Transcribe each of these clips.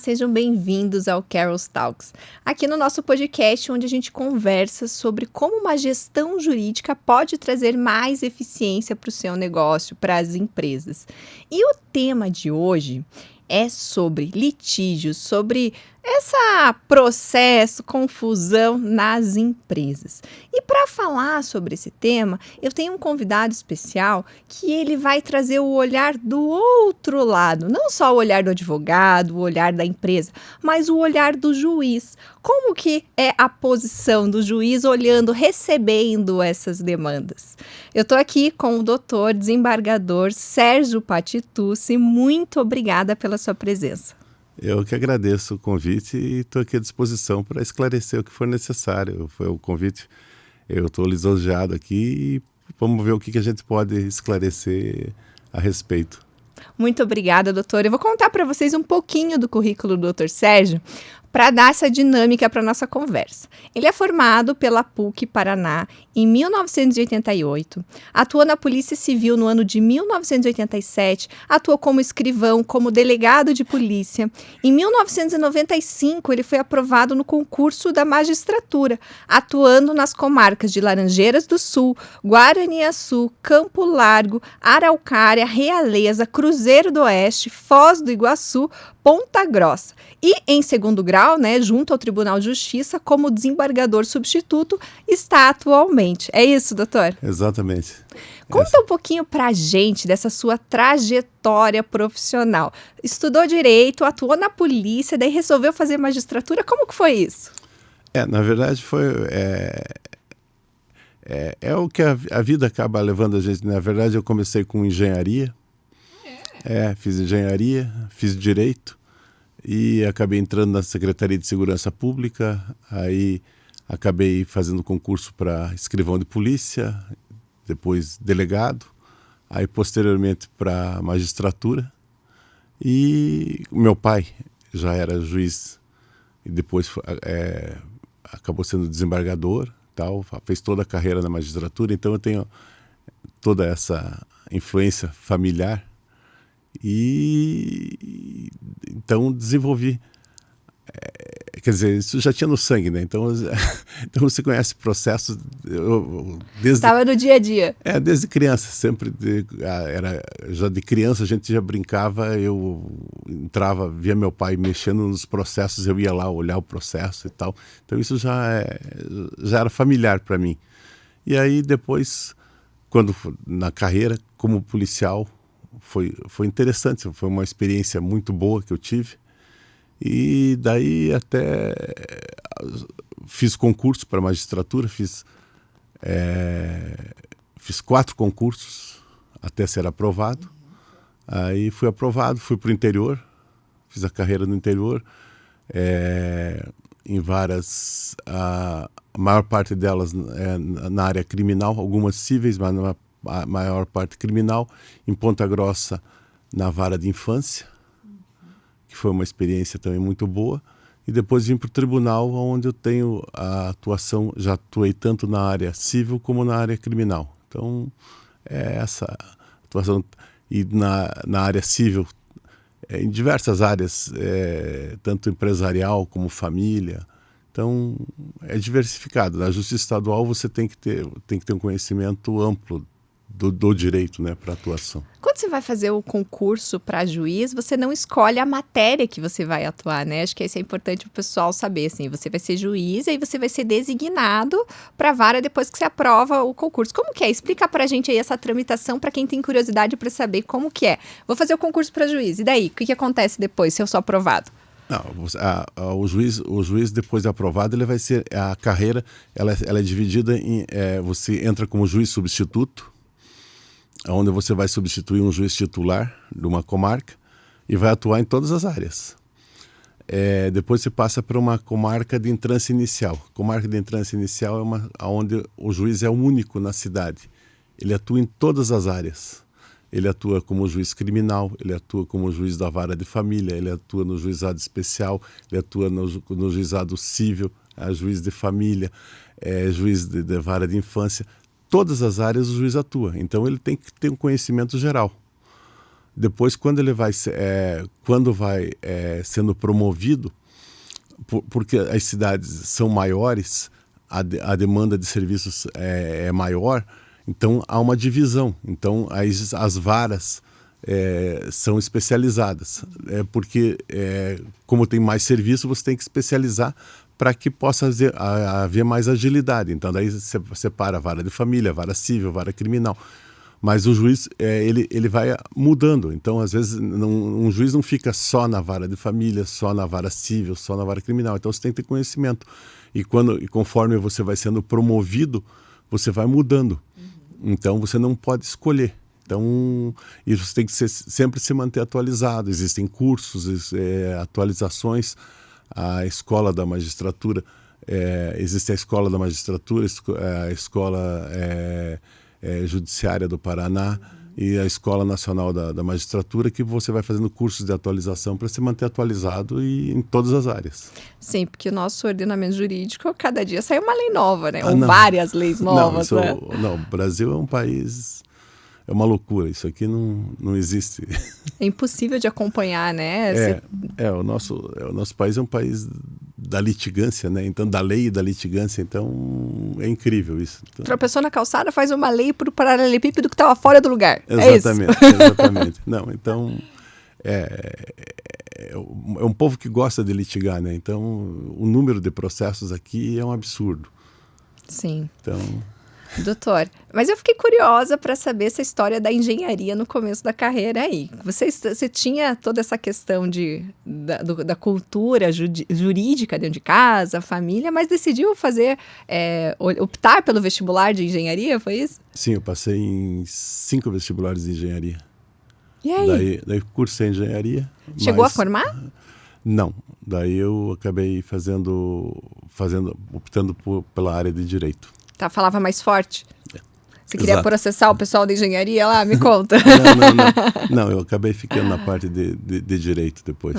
sejam bem-vindos ao Carol's Talks. Aqui no nosso podcast, onde a gente conversa sobre como uma gestão jurídica pode trazer mais eficiência para o seu negócio, para as empresas. E o tema de hoje é sobre litígios, sobre esse processo, confusão nas empresas. E para falar sobre esse tema, eu tenho um convidado especial que ele vai trazer o olhar do outro lado, não só o olhar do advogado, o olhar da empresa, mas o olhar do juiz. Como que é a posição do juiz olhando, recebendo essas demandas? Eu estou aqui com o doutor desembargador Sérgio Patitucci. Muito obrigada pela sua presença. Eu que agradeço o convite e estou aqui à disposição para esclarecer o que for necessário. Foi o convite, eu estou lisonjeado aqui e vamos ver o que a gente pode esclarecer a respeito. Muito obrigada, doutor. Eu vou contar para vocês um pouquinho do currículo do doutor Sérgio para dar essa dinâmica para a nossa conversa. Ele é formado pela PUC Paraná em 1988, atuou na Polícia Civil no ano de 1987, atuou como escrivão, como delegado de polícia. Em 1995, ele foi aprovado no concurso da magistratura, atuando nas comarcas de Laranjeiras do Sul, Guaraniaçu, Campo Largo, Araucária, Realeza, Cruzeiro do Oeste, Foz do Iguaçu, Ponta Grossa. E, em segundo grau, junto ao Tribunal de Justiça, como desembargador substituto, está atualmente. É isso, doutor? Exatamente. Conta um pouquinho pra gente dessa sua trajetória profissional. Estudou direito, atuou na polícia, daí resolveu fazer magistratura. Como que foi isso? Na verdade, é o que a vida acaba levando a gente. Na verdade, eu comecei com engenharia. Fiz engenharia, fiz direito e acabei entrando na Secretaria de Segurança Pública, aí acabei fazendo concurso para escrivão de polícia, depois delegado, aí posteriormente para magistratura, e meu pai já era juiz e depois acabou sendo desembargador, fez toda a carreira na magistratura, então eu tenho toda essa influência familiar. E então desenvolvi, quer dizer, isso já tinha no sangue, né? Então você conhece processos. Estava no dia a dia. Desde criança, sempre já de criança a gente já brincava, eu entrava, via meu pai mexendo nos processos, eu ia lá olhar o processo e tal. Então isso já era familiar para mim. E aí depois, quando na carreira como policial, foi interessante, foi uma experiência muito boa que eu tive. E daí até fiz concurso para magistratura, fiz 4 concursos até ser aprovado. Aí fui aprovado, fui para o interior, fiz a carreira no interior, em várias, a maior parte delas na área criminal, algumas cíveis, mas a maior parte criminal, em Ponta Grossa, na vara de infância, que foi uma experiência também muito boa, e depois vim para o tribunal, onde eu tenho a atuação, já atuei tanto na área civil como na área criminal. Então, essa atuação, e na área civil, em diversas áreas, tanto empresarial como família. Então, é diversificado. Na Justiça Estadual você tem que ter um conhecimento amplo do direito, para atuação. Quando você vai fazer o concurso para juiz, você não escolhe a matéria que você vai atuar, Acho que isso é importante o pessoal saber, assim, você vai ser juiz e aí você vai ser designado para a vara depois que você aprova o concurso. Como que é? Explica pra gente aí essa tramitação para quem tem curiosidade para saber como que é. Vou fazer o concurso para juiz, e daí? O que acontece depois, se eu sou aprovado? Não, o juiz depois de aprovado, ele vai ser, a carreira, ela é dividida em, você entra como juiz substituto, onde você vai substituir um juiz titular de uma comarca e vai atuar em todas as áreas. Depois você passa para uma comarca de entrância inicial. Comarca de entrância inicial é onde o juiz é o único na cidade. Ele atua em todas as áreas. Ele atua como juiz criminal, ele atua como juiz da vara de família, ele atua no juizado especial, ele atua no juizado civil, juiz de família, juiz de vara de infância. Todas as áreas o juiz atua, então ele tem que ter um conhecimento geral. Depois, quando ele vai, sendo promovido, porque as cidades são maiores, a demanda de serviços é maior, então há uma divisão. Então as varas são especializadas, porque como tem mais serviço, você tem que especializar para que possa haver mais agilidade. Então daí você separa a vara de família, a vara civil, a vara criminal. Mas o juiz, ele vai mudando. Então, às vezes, um juiz não fica só na vara de família, só na vara civil, só na vara criminal. Então, você tem que ter conhecimento. E conforme você vai sendo promovido, você vai mudando. Então, você não pode escolher. Então, e você tem que sempre se manter atualizado. Existem cursos, atualizações. A escola da magistratura, existe a escola da magistratura, a escola judiciária do Paraná e a Escola Nacional da Magistratura, que você vai fazendo cursos de atualização para se manter atualizado e em todas as áreas. Sim, porque o nosso ordenamento jurídico, cada dia sai uma lei nova, né? Ou várias leis novas. Não, o Brasil é um país... É uma loucura, isso aqui não existe. É impossível de acompanhar, né? O nosso país é um país da litigância, né? Então, da lei e da litigância, então é incrível isso. Então... Tropeçou na calçada, faz uma lei para o paralelepípedo que estava fora do lugar. Exatamente, é isso? Exatamente. Não, então, é um povo que gosta de litigar, né? Então, o número de processos aqui é um absurdo. Sim. Então... Doutor, mas eu fiquei curiosa para saber essa história da engenharia no começo da carreira aí. Você tinha toda essa questão da cultura jurídica dentro de casa, família, mas decidiu optar pelo vestibular de engenharia, foi isso? Sim, eu passei em 5 vestibulares de engenharia. E aí? Daí cursei engenharia. Chegou a formar? Não, daí eu acabei optando pela área de direito. Tá, falava mais forte? Você queria processar o pessoal da engenharia lá? Me conta. Não, eu acabei ficando na parte de direito depois.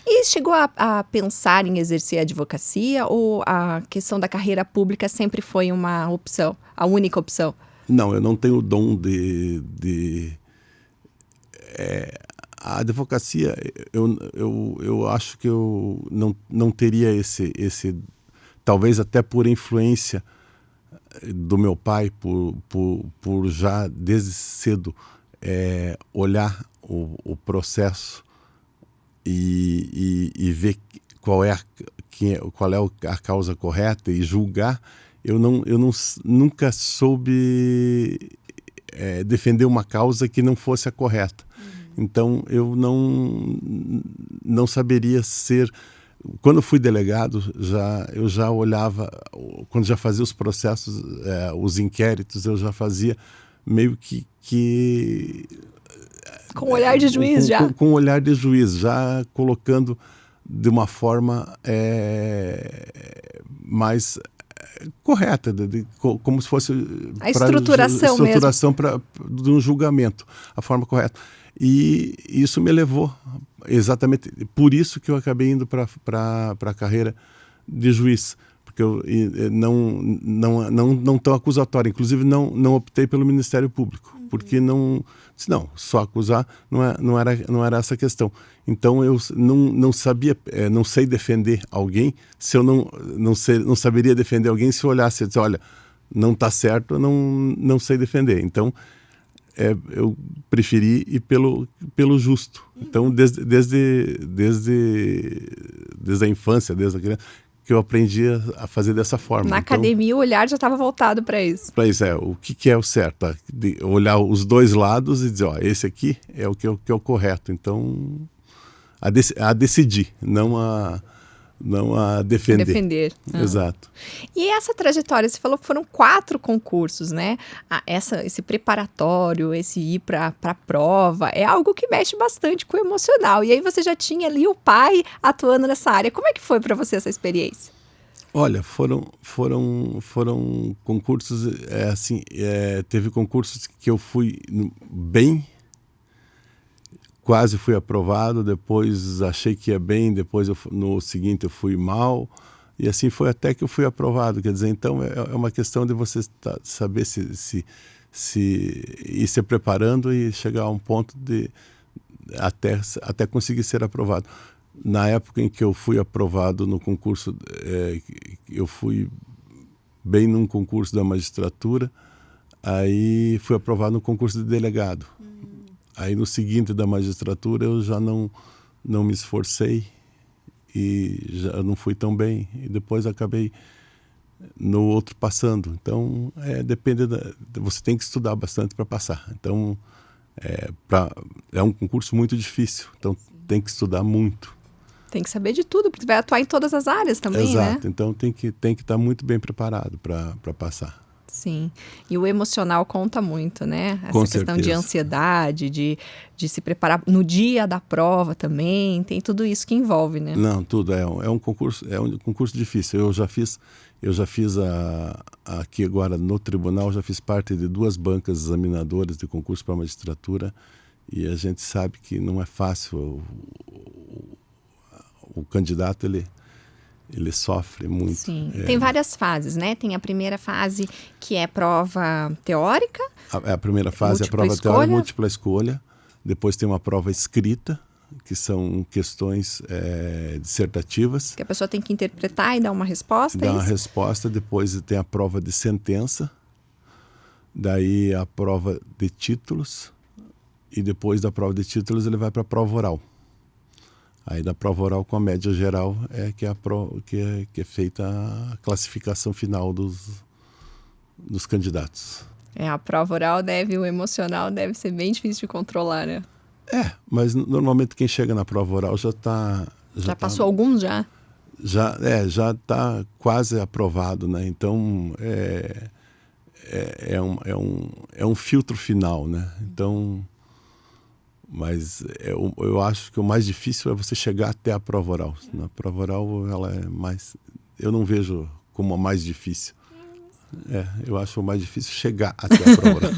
E chegou a pensar em exercer a advocacia ou a questão da carreira pública sempre foi uma opção, a única opção? Não, eu não tenho o dom a advocacia, eu acho que eu não teria esse, talvez até por influência do meu pai, por já desde cedo olhar o processo e ver qual é a causa correta e julgar. Eu nunca soube defender uma causa que não fosse a correta. Então eu não saberia ser... Quando eu fui delegado, eu já olhava, quando já fazia os processos, os inquéritos, eu já fazia meio que com o olhar de juiz com o olhar de juiz, já colocando de uma forma mais correta, como se fosse a estruturação de um julgamento, a forma correta. E isso me levou exatamente por isso que eu acabei indo para a carreira de juiz, porque eu não tão acusatório, inclusive não optei pelo Ministério Público, porque não só acusar não era essa questão. Então eu não sei defender alguém se eu não saberia defender alguém se eu olhasse e dissesse, olha, não está certo, eu não sei defender. Então eu preferi ir pelo justo. Então, desde a infância, desde a criança, que eu aprendi a fazer dessa forma. Na academia, o olhar já estava voltado para isso. Para isso, o que é o certo? Olhar os dois lados e dizer, esse aqui é o que é o correto. Então, a decidir, não a defender. Defender. Exato. E essa trajetória, você falou que foram 4 concursos, né? Esse preparatório, esse ir para a prova, é algo que mexe bastante com o emocional. E aí você já tinha ali o pai atuando nessa área. Como é que foi para você essa experiência? Olha, foram concursos, teve concursos que eu fui bem, quase fui aprovado, depois achei que ia bem, depois no seguinte eu fui mal, e assim foi até que eu fui aprovado. Quer dizer, então é uma questão de você saber se ir se preparando e chegar a um ponto até conseguir ser aprovado. Na época em que eu fui aprovado no concurso, eu fui bem num concurso da magistratura, aí fui aprovado no concurso de delegado. Aí no seguinte da magistratura eu já não me esforcei e já não fui tão bem. E depois acabei no outro passando. Então, depende você tem que estudar bastante para passar. Então, é um concurso muito difícil. Então, tem que estudar muito. Tem que saber de tudo, porque vai atuar em todas as áreas também, Exato. né? Então, tem que estar muito bem preparado para passar. Sim. E o emocional conta muito, né? Essa Com questão de certeza. ansiedade, de se preparar no dia da prova também, tem tudo isso que envolve, né? Não, tudo é um concurso difícil. Eu já fiz aqui agora no tribunal, já fiz parte de 2 bancas examinadoras de concurso para magistratura, e a gente sabe que não é fácil. O candidato ele sofre muito. Sim. Tem várias fases, né? Tem a primeira fase, que é prova teórica. A primeira fase é a prova teórica, múltipla escolha. Depois tem uma prova escrita, que são questões dissertativas. Que a pessoa tem que interpretar e dar uma resposta. Dá uma resposta. Depois tem a prova de sentença. Daí a prova de títulos. E depois da prova de títulos ele vai para a prova oral. Aí da prova oral com a média geral que é feita a classificação final dos candidatos. A prova oral o emocional deve ser bem difícil de controlar, né? Mas normalmente quem chega na prova oral já está... Já passou alguns já? Já está quase aprovado, né? Então é um filtro final, né? Então... Mas eu acho que o mais difícil é você chegar até a prova oral. Na prova oral, ela é mais... Eu não vejo como a mais difícil. Eu acho o mais difícil chegar até a prova oral.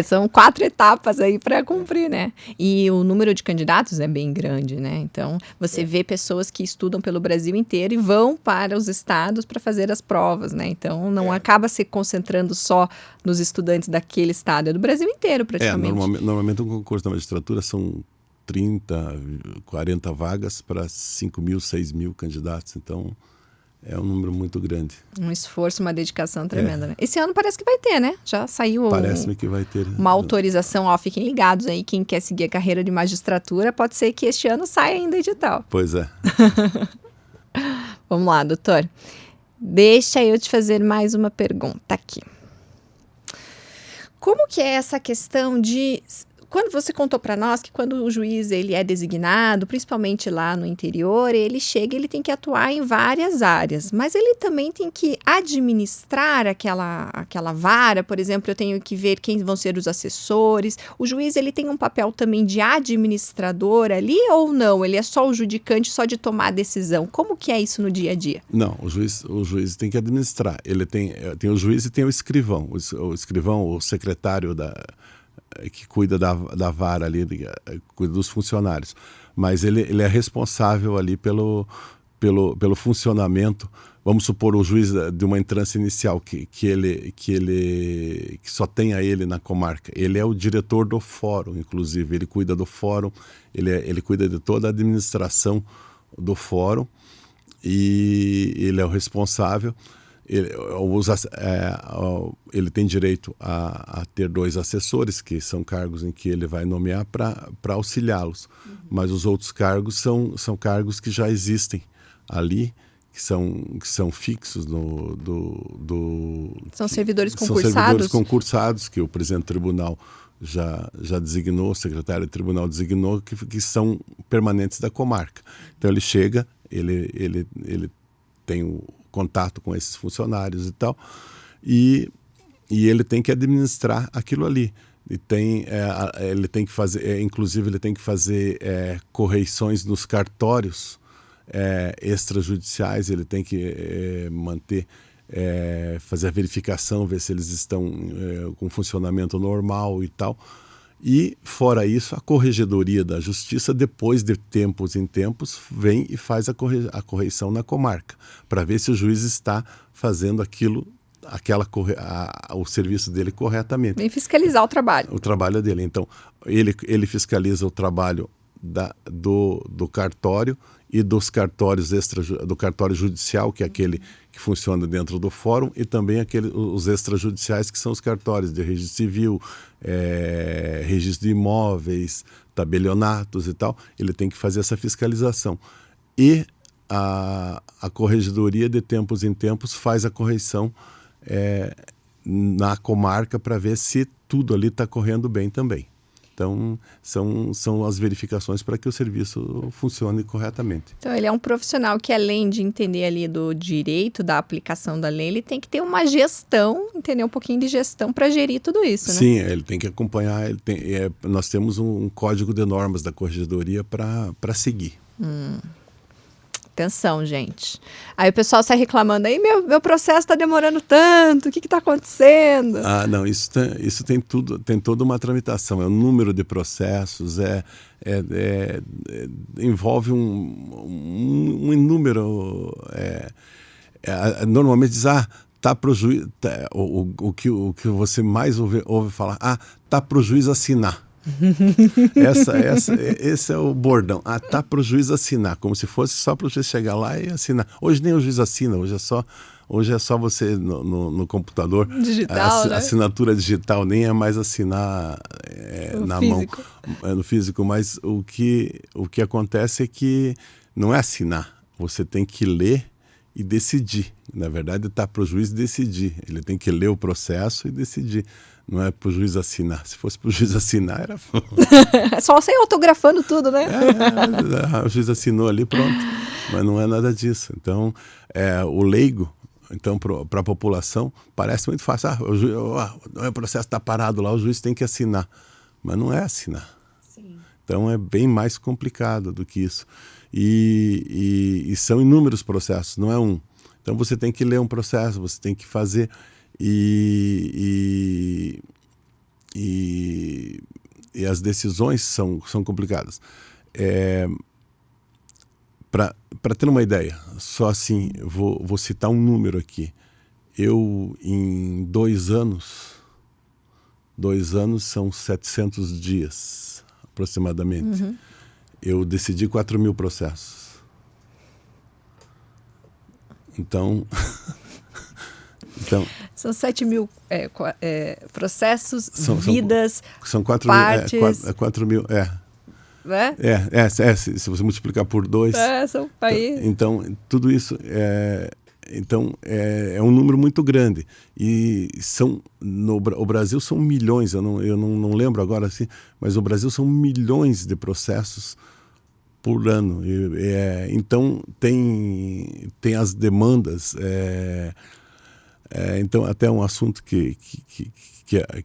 São 4 etapas aí para cumprir, né? E o número de candidatos é bem grande, né? Então, você vê pessoas que estudam pelo Brasil inteiro e vão para os estados para fazer as provas, né? Então, não acaba se concentrando só nos estudantes daquele estado, é do Brasil inteiro, praticamente. Normalmente um concurso da magistratura são 30, 40 vagas para 5 mil, 6 mil candidatos. Então, é um número muito grande. Um esforço, uma dedicação tremenda, né? Esse ano parece que vai ter, né? Já saiu Parece-me que vai ter uma autorização. Fiquem ligados aí, quem quer seguir a carreira de magistratura, pode ser que este ano saia ainda edital. Pois é. Vamos lá, doutor. Deixa eu te fazer mais uma pergunta aqui. Como que é essa questão de... Quando você contou para nós que quando o juiz ele é designado, principalmente lá no interior, ele chega, ele tem que atuar em várias áreas, mas ele também tem que administrar aquela vara. Por exemplo, eu tenho que ver quem vão ser os assessores. O juiz ele tem um papel também de administrador ali ou não? Ele é só o judicante, só de tomar a decisão? Como que é isso no dia a dia? Não, o juiz tem que administrar. Ele tem o juiz e tem o escrivão. O escrivão, o secretário que cuida da vara ali, cuida dos funcionários. Mas ele é responsável ali pelo funcionamento. Vamos supor o juiz de uma entrância inicial que só tenha ele na comarca. Ele é o diretor do fórum, inclusive. Ele cuida do fórum, ele cuida de toda a administração do fórum e ele é o responsável. Ele tem direito a ter 2 assessores, que são cargos em que ele vai nomear para auxiliá-los. Mas os outros cargos são cargos que já existem ali, que são fixos São servidores concursados? São servidores concursados, que o presidente do tribunal já designou, o secretário do tribunal designou, que são permanentes da comarca. Então ele chega, ele tem o contato com esses funcionários e tal, e ele tem que administrar aquilo ali. Ele tem que fazer, inclusive ele tem que fazer correições nos cartórios extrajudiciais. Ele tem que fazer a verificação, ver se eles estão com funcionamento normal e tal. E, fora isso, a Corregedoria da Justiça, depois de tempos em tempos, vem e faz a correição na comarca, para ver se o juiz está fazendo aquilo o serviço dele corretamente. Vem fiscalizar o trabalho. O trabalho dele. Então, ele fiscaliza o trabalho do cartório e dos cartórios do cartório judicial, que é aquele que funciona dentro do fórum, e também os extrajudiciais, que são os cartórios de registro civil, registro de imóveis, tabelionatos e tal. Ele tem que fazer essa fiscalização. E a corregedoria, de tempos em tempos, faz a correção na comarca para ver se tudo ali está correndo bem também. Então, são as verificações para que o serviço funcione corretamente. Então, ele é um profissional que, além de entender ali do direito, da aplicação da lei, ele tem que ter uma gestão, entender um pouquinho de gestão para gerir tudo isso, né? Sim, ele tem que acompanhar. Nós temos um código de normas da corregedoria para seguir. Atenção, gente. Aí o pessoal sai reclamando, aí meu processo está demorando tanto, o que está acontecendo? Ah, não, isso tem toda uma tramitação, é um número de processos, envolve um inúmero, normalmente diz, tá pro juiz, o que você mais ouve falar, tá pro juiz assinar. Esse é o bordão. Tá pro juiz assinar, como se fosse só pro juiz chegar lá e assinar. Hoje nem o juiz assina, hoje é só você no computador. Digital, né? Assinatura digital, nem é mais assinar na físico. Mão, no físico. Mas o que acontece é que não é assinar, você tem que ler e decidir. Na verdade, tá pro juiz decidir. Ele tem que ler o processo e decidir. Não é pro juiz assinar. Se fosse pro juiz assinar, era... Só você autografando tudo, né? O juiz assinou ali, pronto. Mas não é nada disso. Então, o leigo, então, para a população, parece muito fácil. O processo está parado lá, o juiz tem que assinar. Mas não é assinar. Sim. Então, é bem mais complicado do que isso. E são inúmeros processos, não é um. Então, você tem que ler um processo, você tem que fazer... E as decisões são complicadas. Para ter uma ideia, só assim, vou citar um número aqui. Eu, em 2 anos são 700 dias, aproximadamente. Uhum. Eu decidi 4.000 processos. Então... São 7.000 processos, vidas, são 4.000, partes. 4.000, Né? se você multiplicar por 2. São países. Então, tudo isso é um número muito grande. E o Brasil são milhões, eu não lembro agora assim, mas o Brasil são milhões de processos por ano. Então, tem as demandas. Então, até um assunto que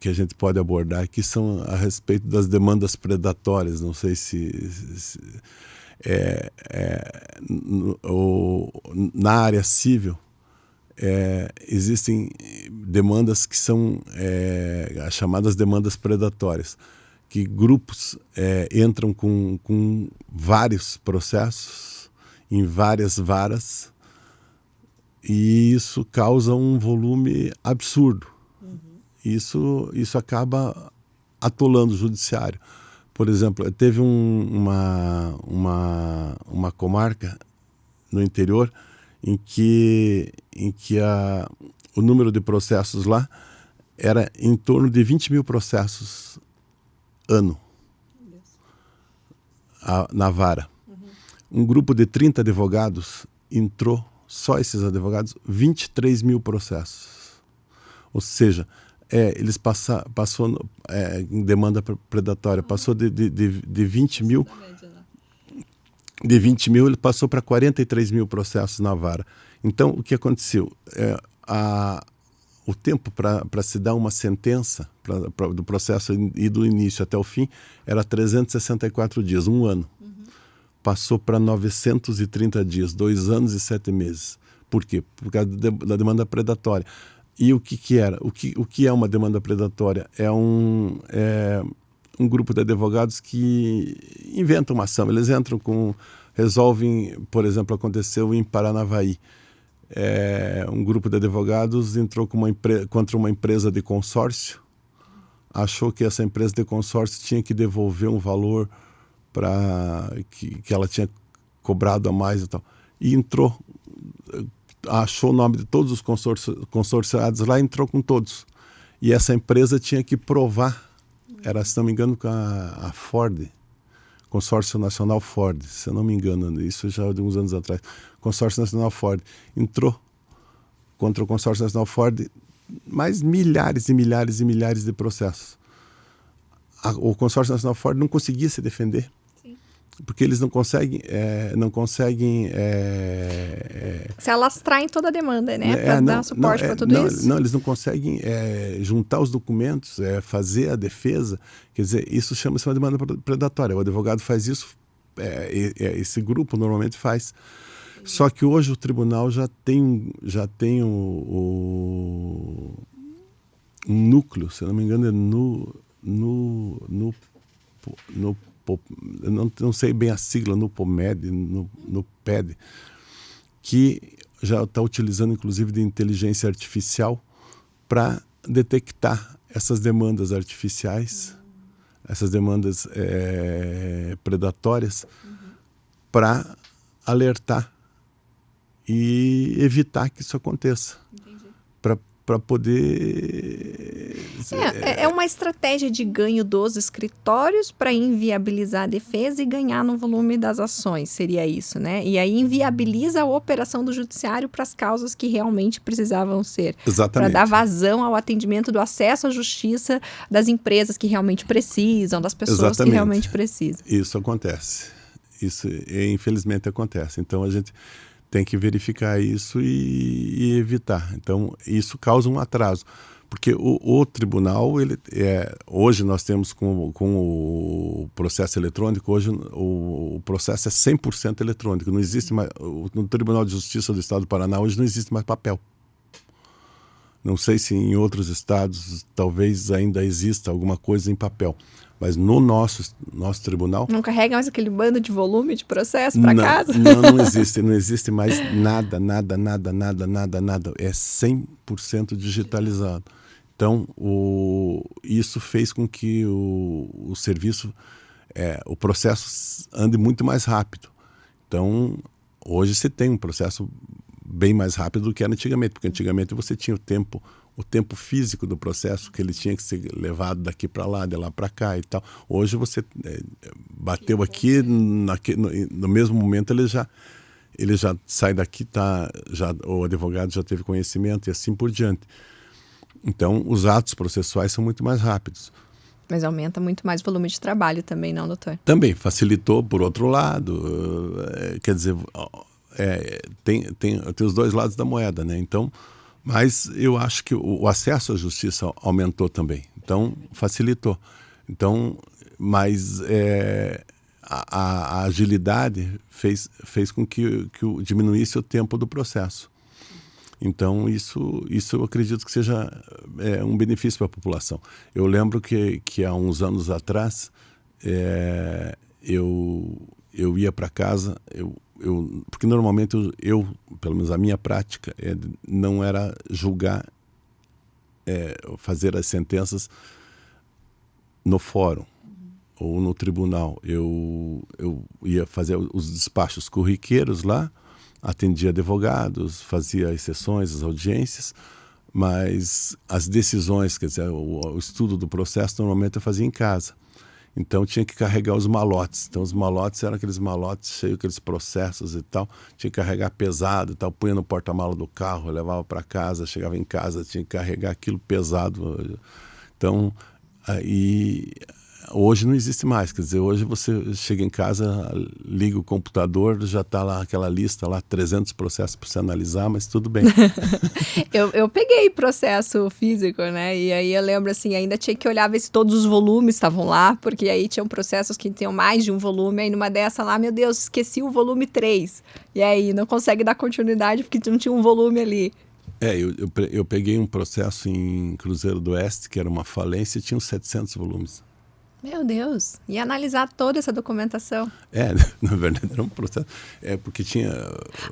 a gente pode abordar, que são a respeito das demandas predatórias. Não sei na área civil existem demandas que são as chamadas demandas predatórias, que grupos entram com vários processos em várias varas, e isso causa um volume absurdo. Isso acaba atolando o judiciário. Por exemplo, teve uma comarca no interior em que o número de processos lá era em torno de 20.000 processos ano na vara. Um grupo de 30 advogados entrou, só esses advogados, 23.000 processos. Ou seja, eles passou em demanda predatória, passou de 20.000, ele passou para 43.000 processos na vara. Então, o que aconteceu? O tempo para se dar uma sentença do processo e do início até o fim era 364 dias, 1 ano. Passou para 930 dias, 2 anos e 7 meses. Por quê? Por causa da demanda predatória. E o que era? O que é uma demanda predatória? É um grupo de advogados que inventam uma ação. Eles entram resolvem, por exemplo, aconteceu em Paranavaí. Um grupo de advogados entrou contra uma empresa de consórcio, achou que essa empresa de consórcio tinha que devolver um valor que ela tinha cobrado a mais e tal. E entrou, achou o nome de todos os consorciados lá e entrou com todos. E essa empresa tinha que provar, era, se não me engano, com a Ford, Consórcio Nacional Ford, se eu não me engano, isso já de uns anos atrás. Consórcio Nacional Ford entrou contra o Consórcio Nacional Ford, mais milhares e milhares e milhares de processos. O Consórcio Nacional Ford não conseguia se defender. Sim. Porque eles não conseguem se alastrar em toda a demanda, né? Para dar suporte para tudo isso. Não, eles não conseguem juntar os documentos, fazer a defesa. Quer dizer, isso chama-se uma demanda predatória. O advogado faz isso, esse grupo normalmente faz. Só que hoje o tribunal já tem um núcleo, se eu não me engano, eu não sei bem a sigla, no PED, que já está utilizando inclusive de inteligência artificial para detectar essas demandas artificiais, essas demandas predatórias, para alertar e evitar que isso aconteça. Para poder... É uma estratégia de ganho dos escritórios para inviabilizar a defesa e ganhar no volume das ações, seria isso, né? E aí inviabiliza a operação do judiciário para as causas que realmente precisavam ser. Exatamente. Para dar vazão ao atendimento do acesso à justiça das empresas que realmente precisam, das pessoas Exatamente. que realmente precisam. Isso acontece. Isso, infelizmente, acontece. Então, a gente tem que verificar isso e evitar. Então, isso causa um atraso. Porque o tribunal, hoje nós temos com o processo eletrônico, hoje o processo é 100% eletrônico. Não existe mais, no Tribunal de Justiça do Estado do Paraná, hoje não existe mais papel. Não sei se em outros estados talvez ainda exista alguma coisa em papel. Mas no nosso tribunal... Não carrega mais aquele bando de volume de processo para casa? Não existe mais nada. É 100% digitalizado. Então, isso fez com que o serviço, o processo ande muito mais rápido. Então, hoje você tem um processo bem mais rápido do que era antigamente, porque antigamente você tinha o tempo físico do processo, que ele tinha que ser levado daqui para lá, de lá para cá e tal. Hoje você bateu aqui, no mesmo momento ele já sai daqui, o advogado já teve conhecimento e assim por diante. Então, os atos processuais são muito mais rápidos. Mas aumenta muito mais o volume de trabalho também, não, doutor? Também, facilitou por outro lado. Quer dizer, tem os dois lados da moeda, né? Então, mas eu acho que o acesso à justiça aumentou também. Então, facilitou. Então, mas a agilidade fez com que diminuísse o tempo do processo. Então, isso eu acredito que seja um benefício para a população. Eu lembro que há uns anos atrás, eu ia para casa, porque normalmente pelo menos a minha prática, não era julgar, fazer as sentenças no fórum ou no tribunal. Eu ia fazer os despachos corriqueiros lá, atendia advogados, fazia as sessões, as audiências, mas as decisões, quer dizer, o estudo do processo, normalmente eu fazia em casa. Então tinha que carregar os malotes. Então os malotes eram aqueles malotes cheios, aqueles processos e tal. Tinha que carregar pesado e tal, punha no porta-mala do carro, levava para casa, chegava em casa, tinha que carregar aquilo pesado. Então, hoje não existe mais, quer dizer, hoje você chega em casa, liga o computador, já está lá aquela lista, lá 300 processos para você analisar, mas tudo bem. eu peguei processo físico, né, e aí eu lembro assim, ainda tinha que olhar ver se todos os volumes estavam lá, porque aí tinham processos que tinham mais de um volume, aí numa dessa lá, meu Deus, esqueci o volume 3, e aí não consegue dar continuidade porque não tinha um volume ali. Eu peguei um processo em Cruzeiro do Oeste, que era uma falência, e tinha uns 700 volumes. Meu Deus, e analisar toda essa documentação. Na verdade era um processo, porque tinha...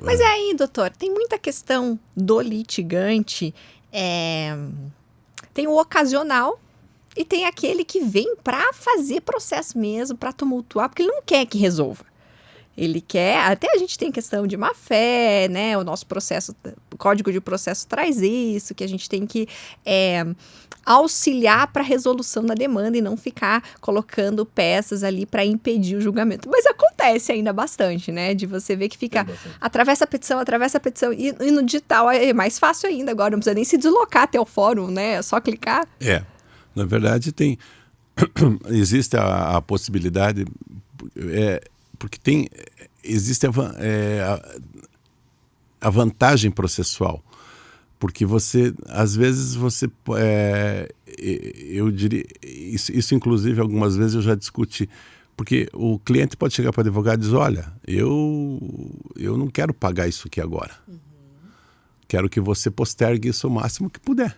Mas aí, doutor, tem muita questão do litigante, tem o ocasional e tem aquele que vem para fazer processo mesmo, para tumultuar, porque ele não quer que resolva. Ele quer, até a gente tem questão de má-fé, né? O nosso processo, o Código de Processo traz isso, que a gente tem que auxiliar para a resolução da demanda e não ficar colocando peças ali para impedir o julgamento. Mas acontece ainda bastante, né? De você ver que fica, atravessa a petição, e no digital é mais fácil ainda agora, não precisa nem se deslocar até o fórum, né? É só clicar. Na verdade existe a possibilidade, porque existe a vantagem processual, porque às vezes eu diria, isso inclusive algumas vezes eu já discuti, porque o cliente pode chegar para o advogado e dizer, olha, eu não quero pagar isso aqui agora, quero que você postergue isso o máximo que puder.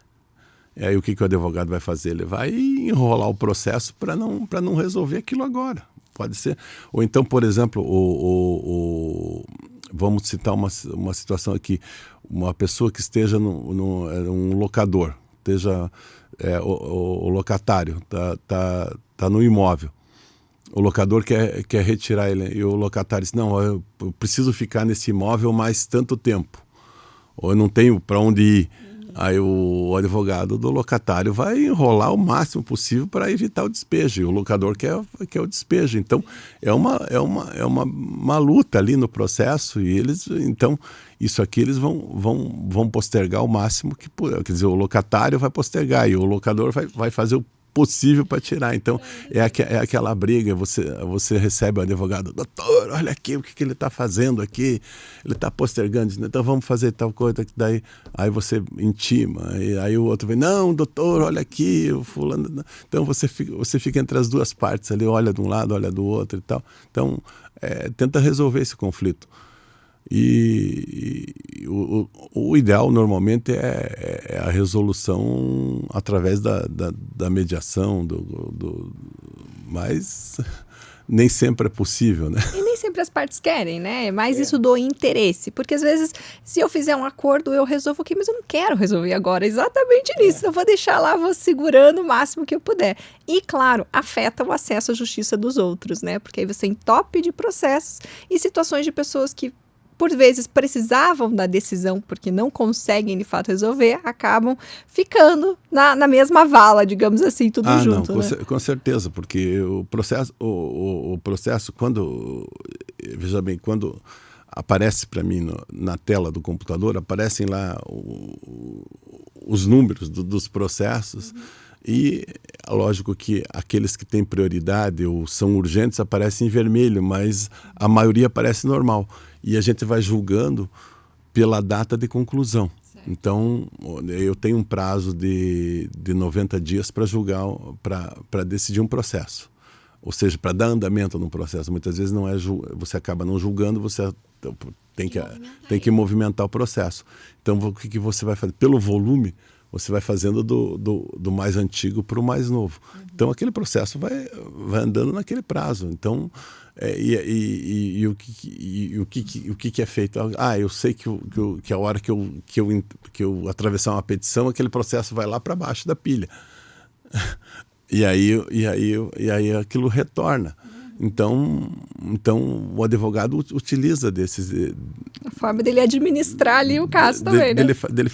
E aí o que o advogado vai fazer? Ele vai enrolar o processo para não resolver aquilo agora. Pode ser. Ou então, por exemplo, vamos citar uma situação aqui, uma pessoa que esteja um locador, esteja o locatário, tá no imóvel. O locador quer retirar ele, e o locatário diz, não, eu preciso ficar nesse imóvel mais tanto tempo, ou eu não tenho para onde ir. Aí o advogado do locatário vai enrolar o máximo possível para evitar o despejo. E o locador quer o despejo. Então, é uma luta ali no processo. E isso aqui eles vão postergar o máximo que puder. Quer dizer, o locatário vai postergar e o locador vai fazer o possível para tirar. Então, é aquela briga, você recebe o advogado, doutor, olha aqui o que ele está fazendo aqui, ele está postergando, então vamos fazer tal coisa, aí você intima, e aí o outro vem, não, doutor, olha aqui, o fulano... Então você fica entre as duas partes ali, olha de um lado, olha do outro e tal. Então, tenta resolver esse conflito. E o ideal normalmente é a resolução através da mediação, mas nem sempre é possível, né? E nem sempre as partes querem, né? Mas isso do interesse, porque às vezes se eu fizer um acordo eu resolvo aqui, mas eu não quero resolver agora, exatamente nisso, eu vou deixar lá, vou segurando o máximo que eu puder. E claro, afeta o acesso à justiça dos outros, né? Porque aí você entope de processos e situações de pessoas que por vezes precisavam da decisão porque não conseguem de fato resolver, acabam ficando na mesma vala, digamos assim, tudo junto. Não, né? com certeza, porque o processo veja bem, quando aparece para mim na tela do computador, aparecem lá os números dos processos. E lógico que aqueles que têm prioridade ou são urgentes aparecem em vermelho, mas a maioria aparece normal. E a gente vai julgando pela data de conclusão. Certo. Então, eu tenho um prazo de 90 dias para julgar, para decidir um processo. Ou seja, para dar andamento num processo. Muitas vezes você acaba não julgando, você tem que movimentar o processo. Então, o que você vai fazer? Pelo volume, você vai fazendo do mais antigo para o mais novo. Então, aquele processo vai andando naquele prazo. Então, o que é feito? Eu sei que a hora que eu atravessar uma petição, aquele processo vai lá para baixo da pilha. E aí aquilo retorna. Então o advogado utiliza a forma dele administrar ali o caso também, né?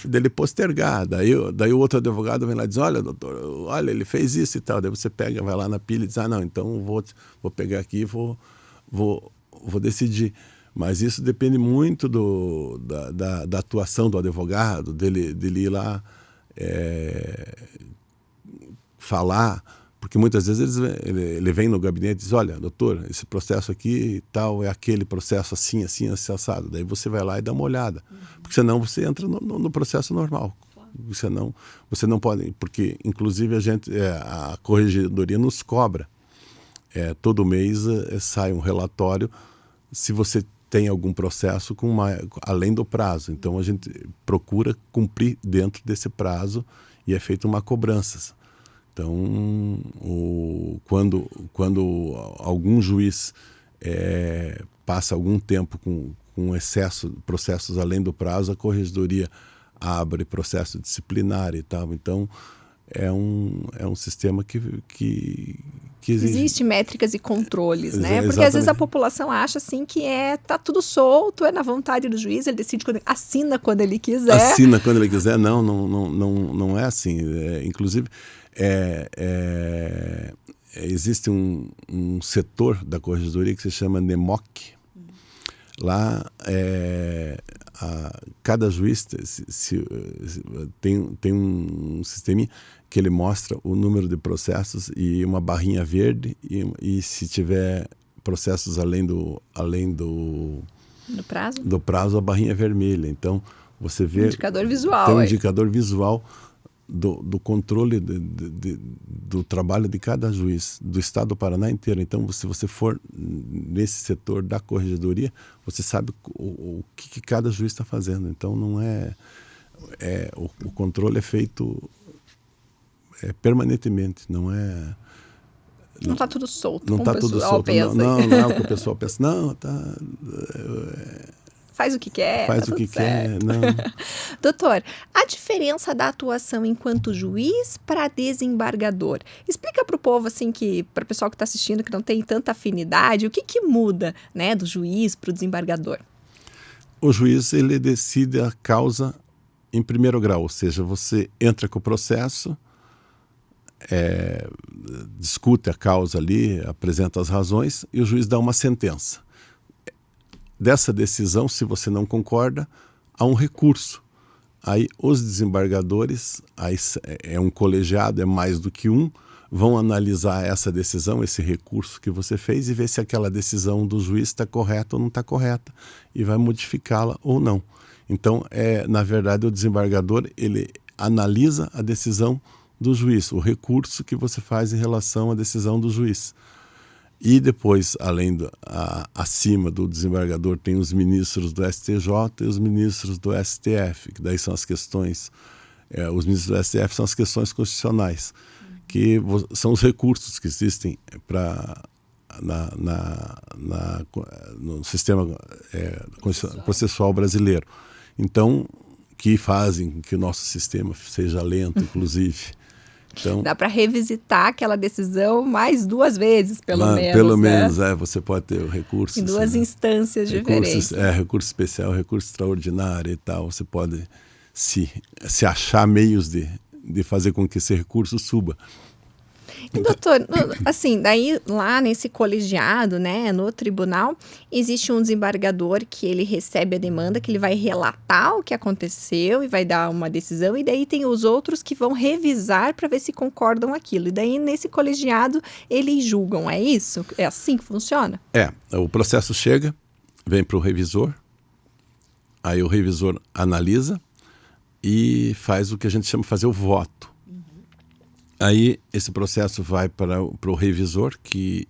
Dele postergar. Daí o outro advogado vem lá e diz, olha, doutor, olha, ele fez isso e tal. Daí você vai lá na pilha e diz, não, então vou pegar aqui e vou decidir. Mas isso depende muito da atuação do advogado, dele ir lá falar. Porque muitas vezes ele vem no gabinete e diz, olha, doutor, esse processo aqui e tal é aquele processo assim, assim, assado. Daí você vai lá e dá uma olhada. Porque senão você entra no processo normal. Claro. Você não pode, porque inclusive a corregedoria nos cobra. Todo mês sai um relatório se você tem algum processo além do prazo. Então a gente procura cumprir dentro desse prazo e é feita uma cobrança. Então, quando algum juiz passa algum tempo com excesso de processos além do prazo, a corregedoria abre processo disciplinar e tal. Então, é um sistema que exige... Existem métricas e controles, né? Porque Exatamente. às vezes a população acha assim que tá tudo solto, é na vontade do juiz, ele decide assina quando ele quiser. Assina quando ele quiser. Não é assim. Inclusive, existe um setor da corregedoria que se chama NEMOC. Lá, cada juiz tem um sisteminha que ele mostra o número de processos e uma barrinha verde e se tiver processos além do prazo, a barrinha vermelha. Então, você vê... Indicador visual. Tem um indicador visual do controle do trabalho de cada juiz, do estado do Paraná inteiro. Então, se você for nesse setor da corregedoria, você sabe o que cada juiz está fazendo. Então, não o controle é feito permanentemente, não é... Não está tudo solto. Não está tudo solto. Não é o que o pessoal pensa. Não, está... Faz o que quer. Faz o que quer. Não. Doutor, a diferença da atuação enquanto juiz para desembargador. Explica para o povo, assim, para o pessoal que está assistindo, que não tem tanta afinidade, o que muda, né, do juiz para o desembargador? O juiz, ele decide a causa em primeiro grau, ou seja, você entra com o processo, discute a causa ali, apresenta as razões e o juiz dá uma sentença. Dessa decisão, se você não concorda, há um recurso. Aí os desembargadores, aí é um colegiado, é mais do que um, vão analisar essa decisão, esse recurso que você fez e ver se aquela decisão do juiz está correta ou não está correta e vai modificá-la ou não. Então, na verdade, o desembargador, ele analisa a decisão do juiz, o recurso que você faz em relação à decisão do juiz. E depois, acima do desembargador, tem os ministros do STJ e os ministros do STF, que daí são as questões, os ministros do STF são as questões constitucionais, que são os recursos que existem no sistema processual brasileiro. Então, que fazem que o nosso sistema seja lento, inclusive. Então, dá para revisitar aquela decisão mais 2 vezes, pelo menos. Pelo menos, você pode ter o recurso. Em 2 instâncias diferentes. Recurso especial, recurso extraordinário e tal. Você pode se achar meios de fazer com que esse recurso suba. E, doutor, assim, daí lá nesse colegiado, né, no tribunal, existe um desembargador que ele recebe a demanda, que ele vai relatar o que aconteceu e vai dar uma decisão, e daí tem os outros que vão revisar para ver se concordam aquilo. E daí nesse colegiado eles julgam, é isso? É assim que funciona? O processo chega, vem para o revisor, aí o revisor analisa e faz o que a gente chama de fazer o voto. Aí esse processo vai para o revisor, que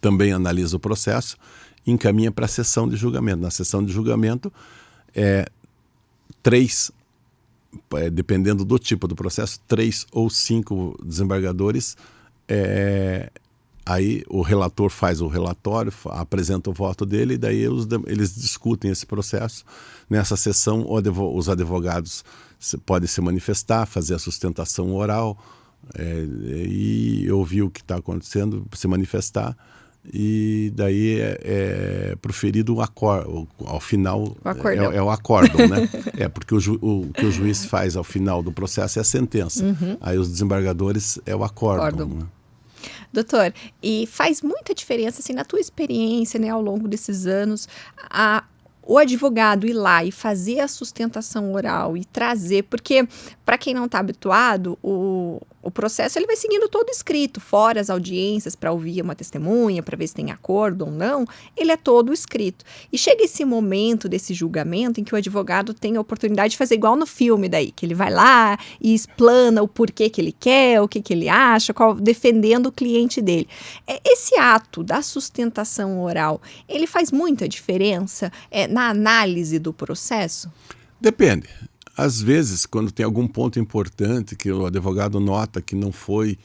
também analisa o processo, e encaminha para a sessão de julgamento. Na sessão de julgamento, 3, dependendo do tipo do processo, 3 ou 5 desembargadores, aí o relator faz o relatório, apresenta o voto dele, e daí eles discutem esse processo. Nessa sessão, os advogados podem se manifestar, fazer a sustentação oral, e ouvir o que está acontecendo, se manifestar, e daí proferido um acordo. Ao final é o acórdão, né? Porque o que o juiz faz ao final do processo é a sentença. Aí os desembargadores é o acórdão. Né? Doutor, e faz muita diferença, assim, na tua experiência, né, ao longo desses anos, o advogado ir lá e fazer a sustentação oral e trazer, porque para quem não está habituado, o processo ele vai seguindo todo escrito, fora as audiências para ouvir uma testemunha, para ver se tem acordo ou não, ele é todo escrito. E chega esse momento desse julgamento em que o advogado tem a oportunidade de fazer igual no filme daí, que ele vai lá e explana o porquê que ele quer, o que ele acha, defendendo o cliente dele. Esse ato da sustentação oral, ele faz muita diferença na análise do processo? Depende. Às vezes, quando tem algum ponto importante que o advogado nota que não foi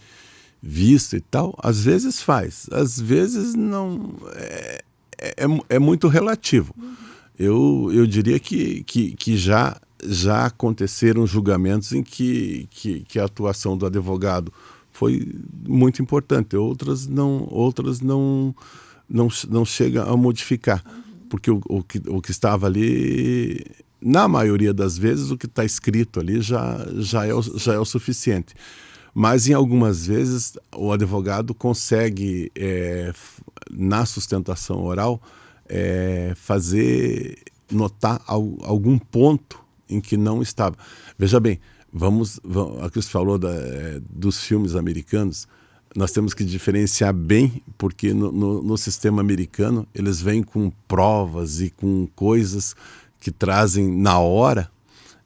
visto e tal, às vezes faz, às vezes não, é muito relativo. Eu diria que já aconteceram julgamentos em que a atuação do advogado foi muito importante, outras não chega a modificar, porque o que estava ali, na maioria das vezes, o que está escrito ali já é o suficiente. Mas, em algumas vezes, o advogado consegue, na sustentação oral, fazer notar algum ponto em que não estava. Veja bem, aqui você falou dos filmes americanos, nós temos que diferenciar bem, porque no sistema americano eles vêm com provas e com coisas que trazem na hora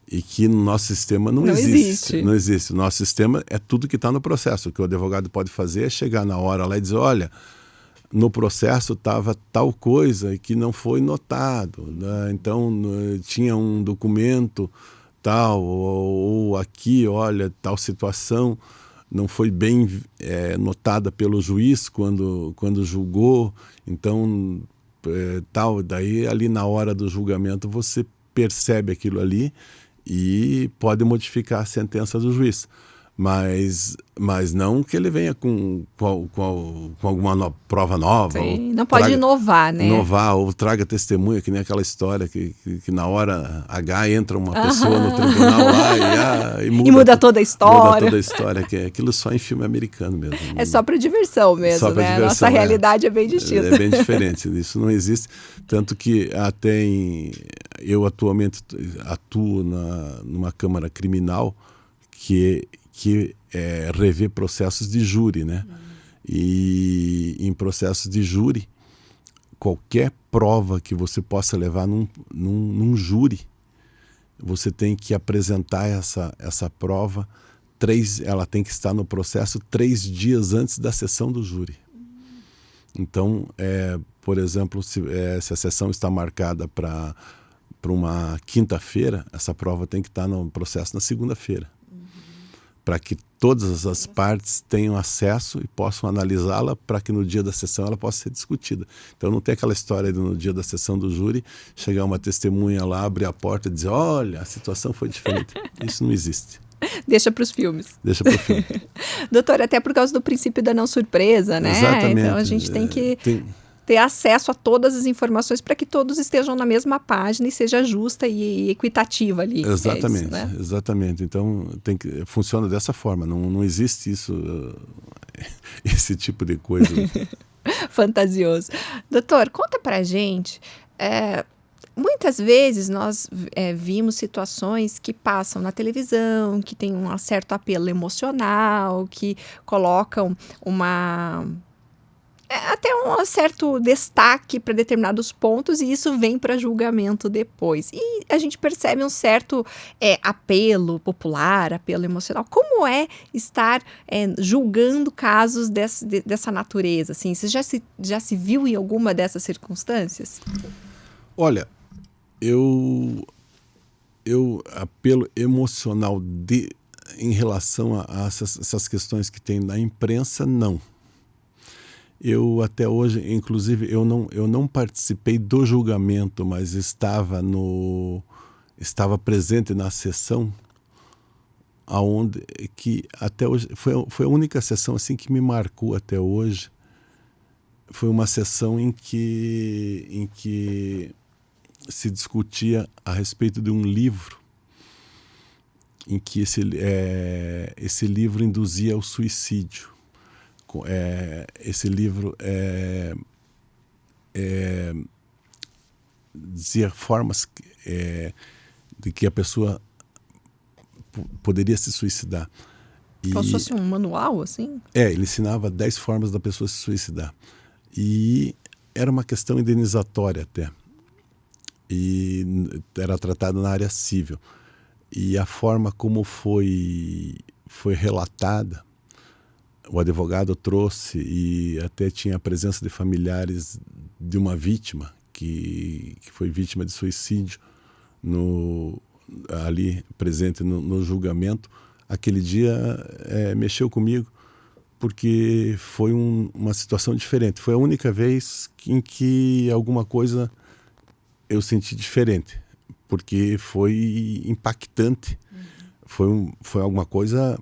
e que no nosso sistema não existe. Não existe. O nosso sistema é tudo que está no processo. O que o advogado pode fazer é chegar na hora lá e dizer, olha, no processo estava tal coisa que não foi notado, né? Então tinha um documento tal, ou aqui, olha, tal situação não foi bem notada pelo juiz quando julgou, então tal, daí ali na hora do julgamento você percebe aquilo ali e pode modificar a sentença do juiz. Mas não que ele venha com alguma prova nova. Sim, não pode inovar, né? Inovar, ou traga testemunha, que nem aquela história que na hora H entra uma pessoa no tribunal lá e muda toda a história. Muda toda a história, que aquilo só em filme americano mesmo. É só para diversão mesmo, só pra né? Diversão, Nossa realidade é bem distinta. É bem diferente, isso não existe. Tanto que até eu atualmente atuo numa Câmara Criminal que rever processos de júri, né? E em processos de júri, qualquer prova que você possa levar num júri, você tem que apresentar essa prova, ela tem que estar no processo 3 dias antes da sessão do júri. Então, por exemplo, se a sessão está marcada para uma quinta-feira, essa prova tem que estar no processo na segunda-feira, para que todas as partes tenham acesso e possam analisá-la, para que no dia da sessão ela possa ser discutida. Então não tem aquela história de no dia da sessão do júri chegar uma testemunha lá, abrir a porta e dizer, olha, a situação foi diferente. Isso não existe. Deixa para os filmes. Deixa para o filme. Doutor, até por causa do princípio da não surpresa, né? Exatamente. Então a gente tem que ter acesso a todas as informações para que todos estejam na mesma página e seja justa e equitativa ali. Exatamente, isso, né? Exatamente. Então funciona dessa forma, não existe esse tipo de coisa. Fantasioso. Doutor, conta pra gente, muitas vezes nós vimos situações que passam na televisão, que tem um certo apelo emocional, que colocam até um certo destaque para determinados pontos, e isso vem para julgamento depois. E a gente percebe um certo apelo popular, apelo emocional. Como é estar julgando casos dessa natureza? Assim, você já se viu em alguma dessas circunstâncias? Olha, apelo emocional em relação a essas questões que tem na imprensa, não. Eu até hoje, inclusive, eu não participei do julgamento, mas estava presente na sessão, aonde que até hoje foi a única sessão assim que me marcou até hoje. Foi uma sessão em que se discutia a respeito de um livro, em que esse livro induzia ao suicídio. Esse livro dizia formas de que a pessoa poderia se suicidar. Como se fosse um manual, assim? Ele ensinava 10 formas da pessoa se suicidar. E era uma questão indenizatória até. E era tratado na área civil. E a forma como foi relatada, o advogado trouxe, e até tinha a presença de familiares de uma vítima que foi vítima de suicídio ali presente no julgamento. Aquele dia mexeu comigo, porque foi uma situação diferente. Foi a única vez em que alguma coisa eu senti diferente, porque foi impactante. Foi alguma coisa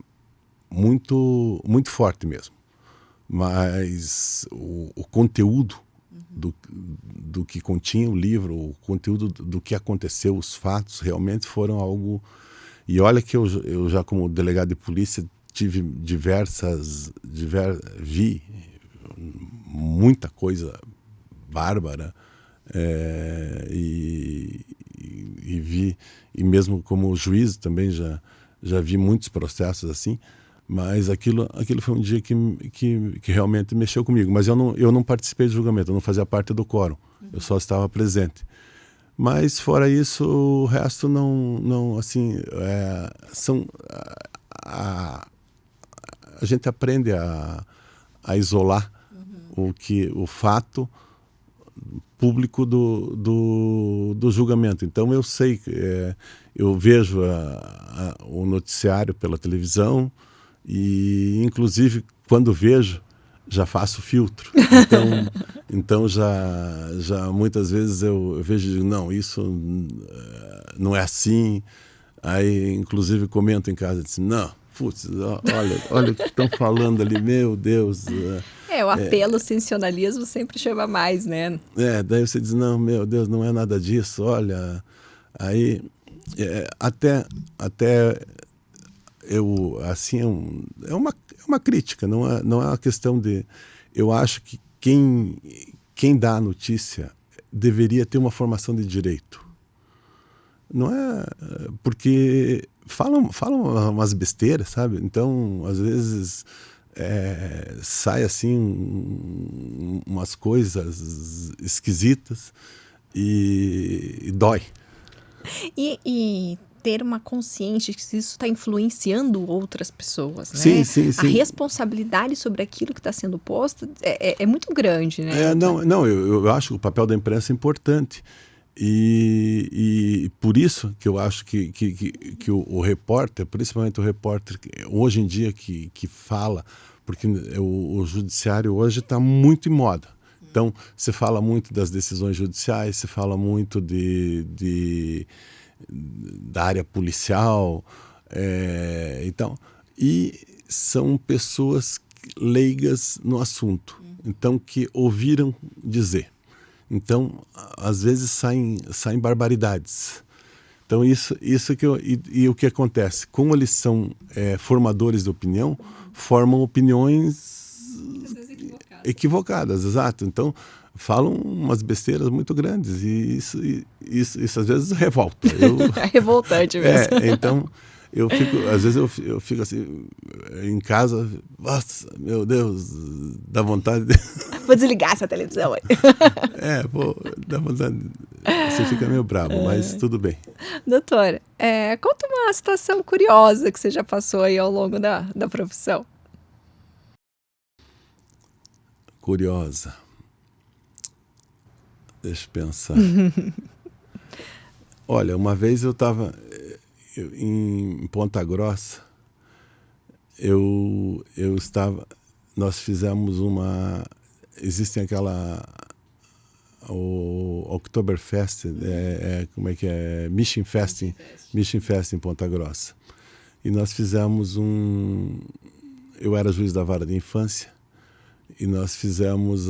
muito, muito forte mesmo. Mas o conteúdo do que continha o livro, o conteúdo do que aconteceu, os fatos, realmente foram algo... E olha que eu já, como delegado de polícia, tive vi muita coisa bárbara, e vi, e mesmo como juiz também já vi muitos processos assim, mas aquilo foi um dia que realmente mexeu comigo. Mas eu não participei do julgamento, eu não fazia parte do quórum, eu só estava presente. Mas fora isso, o resto não assim, a gente aprende a isolar o fato público do julgamento. Então eu sei, eu vejo o noticiário pela televisão e, inclusive, quando vejo, já faço filtro. Então já muitas vezes eu vejo e digo, não, isso não é assim. Aí, inclusive, comento em casa, disse, não, putz, olha o que estão falando ali, meu Deus. O apelo sensacionalismo sempre chama mais, né? Daí você diz, não, meu Deus, não é nada disso, olha. Aí, até eu, assim, é uma crítica, não é uma questão de... Eu acho que quem dá a notícia deveria ter uma formação de direito. Não é... Porque falam umas besteiras, sabe? Então, às vezes, sai assim umas coisas esquisitas e dói. E ter uma consciência que isso está influenciando outras pessoas, né? Sim. A responsabilidade sobre aquilo que está sendo posto é muito grande, né? Eu acho que o papel da imprensa é importante. E por isso que eu acho que o repórter, principalmente o repórter hoje em dia que fala, porque o judiciário hoje está muito em moda. Então, se fala muito das decisões judiciais, se fala muito da área policial, então, e são pessoas leigas no assunto, então, que ouviram dizer. Então, às vezes saem barbaridades. Então, isso que e o que acontece? Como eles são formadores de opinião, formam opiniões equivocadas, exato. Então, falam umas besteiras muito grandes e isso às vezes revolta. É revoltante mesmo. Então, às vezes eu fico assim, em casa, nossa, meu Deus, dá vontade de... Vou desligar essa televisão aí. Dá vontade, você fica meio bravo, mas tudo bem. Doutora, conta uma situação curiosa que você já passou aí ao longo da profissão. Curiosa. Deixa eu pensar. Olha, uma vez eu estava em Ponta Grossa, nós fizemos existem o Oktoberfest, como é que é? Mission Fest em Ponta Grossa. E nós fizemos eu era juiz da vara de infância, e nós fizemos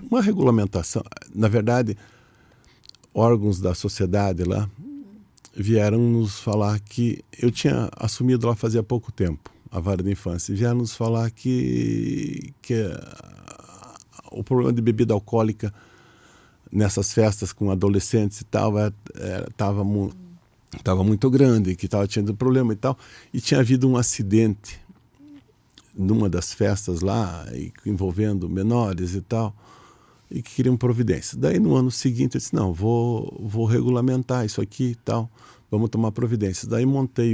uma regulamentação. Na verdade, órgãos da sociedade lá vieram nos falar que... Eu tinha assumido lá fazia pouco tempo, a vara de infância, e vieram nos falar que o problema de bebida alcoólica nessas festas com adolescentes e tal estava muito grande, que estava tendo problema e tal. E tinha havido um acidente numa das festas lá, envolvendo menores e tal, e que queriam providência. Daí, no ano seguinte, eu disse, não, vou regulamentar isso aqui e tal, vamos tomar providências. Daí montei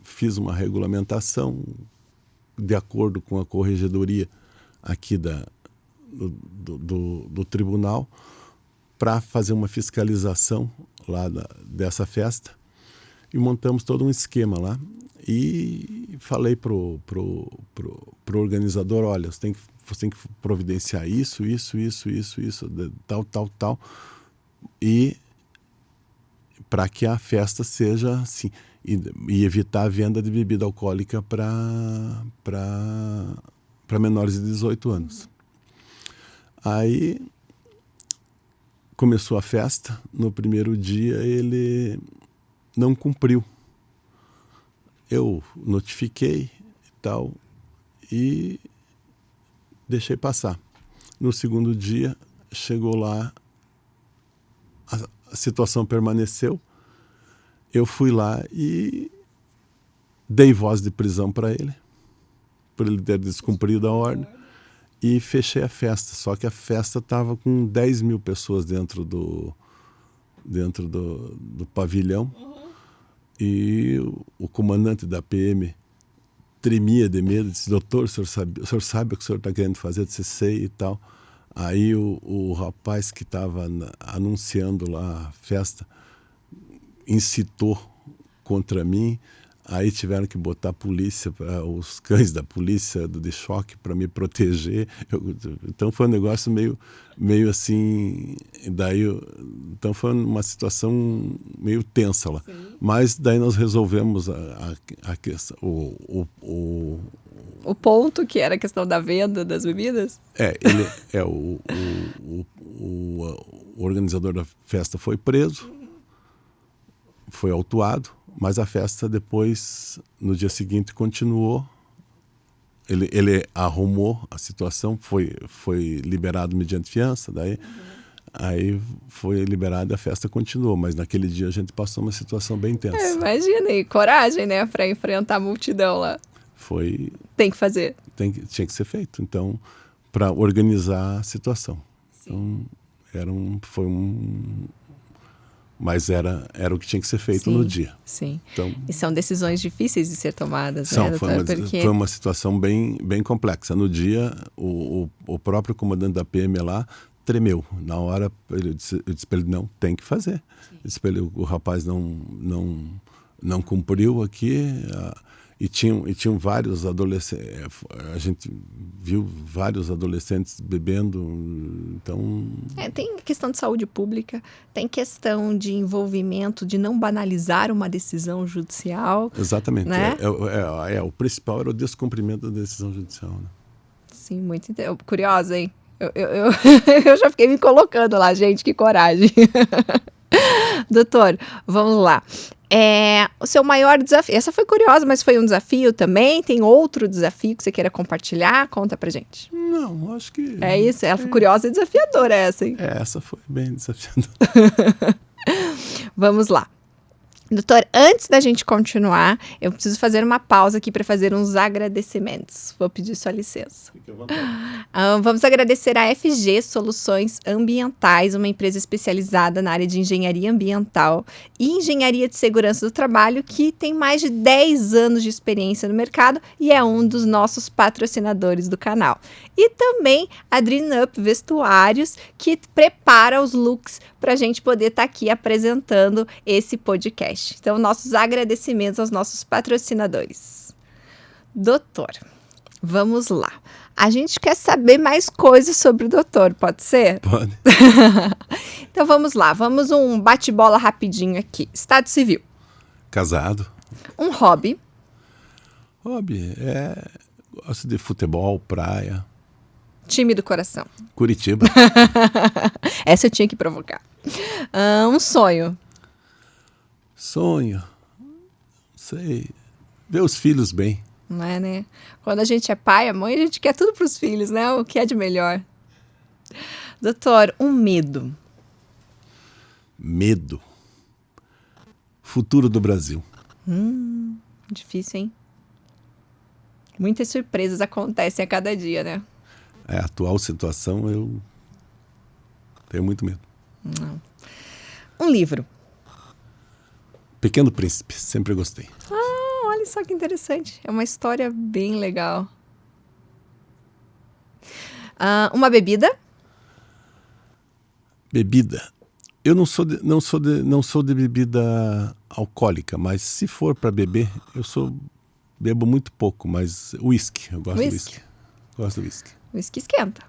fiz uma regulamentação de acordo com a corregedoria aqui do tribunal, para fazer uma fiscalização lá dessa festa, e montamos todo um esquema lá. E falei pro organizador, olha, você tem que providenciar isso, tal, e para que a festa seja assim, e evitar a venda de bebida alcoólica para menores de 18 anos. Aí começou a festa, no primeiro dia ele não cumpriu. Eu notifiquei e tal, e deixei passar. No segundo dia, chegou lá, a situação permaneceu, eu fui lá e dei voz de prisão para ele, por ele ter descumprido a ordem, e fechei a festa. Só que a festa estava com 10 mil pessoas dentro do pavilhão, e o comandante da PM tremia de medo, disse, doutor, o senhor sabe o que o senhor está querendo fazer? Eu disse, sei e tal. Aí o rapaz que estava anunciando lá a festa incitou contra mim, aí tiveram que botar a polícia, os cães da polícia de choque para me proteger. Então foi um negócio meio assim, então foi uma situação meio tensa lá. Sim. Mas daí nós resolvemos a questão, o ponto que era a questão da venda das bebidas? O organizador da festa foi preso, foi autuado, mas a festa depois, no dia seguinte, continuou. Ele arrumou a situação, foi liberado mediante fiança, daí aí foi liberado e a festa continuou, mas naquele dia a gente passou uma situação bem tensa. Imagina, e coragem, né, para enfrentar a multidão lá. Tem que fazer. Tinha que ser feito, então, para organizar a situação. Sim. Então, mas era o que tinha que ser feito no dia. Sim. Então, e são decisões difíceis de ser tomadas, né, doutor? Foi uma situação bem complexa. No dia, o próprio comandante da PM lá tremeu. Na hora, eu disse para ele, não, tem que fazer. Eu disse para ele, o rapaz não cumpriu aqui, e tinham vários adolescentes, a gente viu vários adolescentes bebendo, então... Tem questão de saúde pública, tem questão de envolvimento, de não banalizar uma decisão judicial. Exatamente, né? O principal era o descumprimento da decisão judicial, né? Sim, muito curiosa, hein? Eu já fiquei me colocando lá, gente, que coragem. Doutor, vamos lá. O seu maior desafio, essa foi curiosa, mas foi um desafio também? Tem outro desafio que você queira compartilhar? Conta pra gente. Não, acho que... É isso? Ela foi curiosa e desafiadora essa, hein? Essa foi bem desafiadora. Vamos lá. Doutor, antes da gente continuar, eu preciso fazer uma pausa aqui para fazer uns agradecimentos. Vou pedir sua licença. Fique à vontade. Vamos agradecer a FG Soluções Ambientais, uma empresa especializada na área de engenharia ambiental e engenharia de segurança do trabalho, que tem mais de 10 anos de experiência no mercado e é um dos nossos patrocinadores do canal. E também a Dream Up Vestuários, que prepara os looks para a gente poder estar aqui apresentando esse podcast. Então, nossos agradecimentos aos nossos patrocinadores. Doutor, vamos lá. A gente quer saber mais coisas sobre o doutor, pode ser? Pode. Então, vamos lá. Vamos um bate-bola rapidinho aqui. Estado civil. Casado. Um hobby. Hobby gosto de futebol, praia. Time do coração. Curitiba. Essa eu tinha que provocar. Um sonho. Sonho, sei, ver os filhos bem. Não é, né? Quando a gente é pai, a mãe, a gente quer tudo para os filhos, né? O que é de melhor. Doutor, um medo. Medo. Futuro do Brasil. Difícil, hein? Muitas surpresas acontecem a cada dia, né? A atual situação, eu tenho muito medo. Não. Um livro. Pequeno Príncipe, sempre gostei. Olha só que interessante. É uma história bem legal. Uma bebida? Bebida. Eu não sou de bebida alcoólica, mas se for para beber, bebo muito pouco, mas uísque, eu gosto de Whisky? uísque. Gosto de uísque. Whisky esquenta.